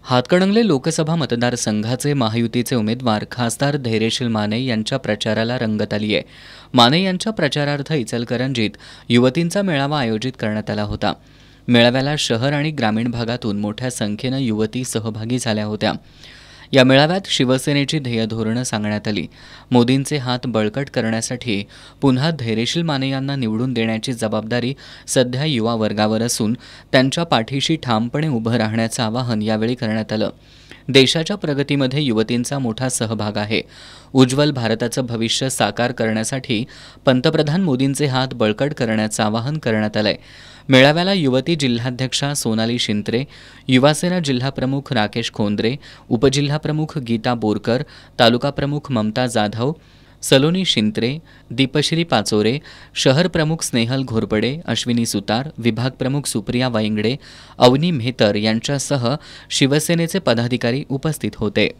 हातकणंगले लोकसभा मतदारसंघाचे महायुतीचे उमेदवार खासदार धैर्यशील माने यांच्या प्रचाराला रंगत आली आहे. माने यांच्या प्रचारार्थ इचलकरंजीत युवतींचा मेळावा आयोजित करण्यात आला होता. मेळाव्याला शहर आणि ग्रामीण भागातून मोठ्या संख्येनं युवती सहभागी झाल्या होत्या. या मेळाव्यात शिवसेनेची ध्येयधोरणं सांगण्यात आली. मोदींचे हात बळकट करण्यासाठी पुन्हा धैर्यशील माने यांना निवडून देण्याची जबाबदारी सध्या युवा वर्गावर असून त्यांच्या पाठीशी ठामपणे उभं राहण्याचं आवाहन यावेळी करण्यात आलं. देशाच्या प्रगतीमध्ये युवतींचा मोठा सहभाग आहे. उज्ज्वल भारताचं भविष्य साकार करण्यासाठी पंतप्रधान मोदींचे हात बळकट करण्याचं आवाहन करण्यात आलंय. मेळाव्याला युवती जिल्हाध्यक्षा सोनाली शिंत्रे, युवासेना जिल्हाप्रमुख राकेश खोंद्रे, उपजिल्हाप्रमुख गीता बोरकर, तालुका प्रमुख ममता जाधव, सलोनी शिंत्रे, दीपश्री पाचोरे, शहर प्रमुख स्नेहल घोरपडे, अश्विनी सुतार, विभाग प्रमुख सुप्रिया वायंगडे, अवनी मेहतर यांच्यासह शिवसेनेचे पदाधिकारी उपस्थित होते.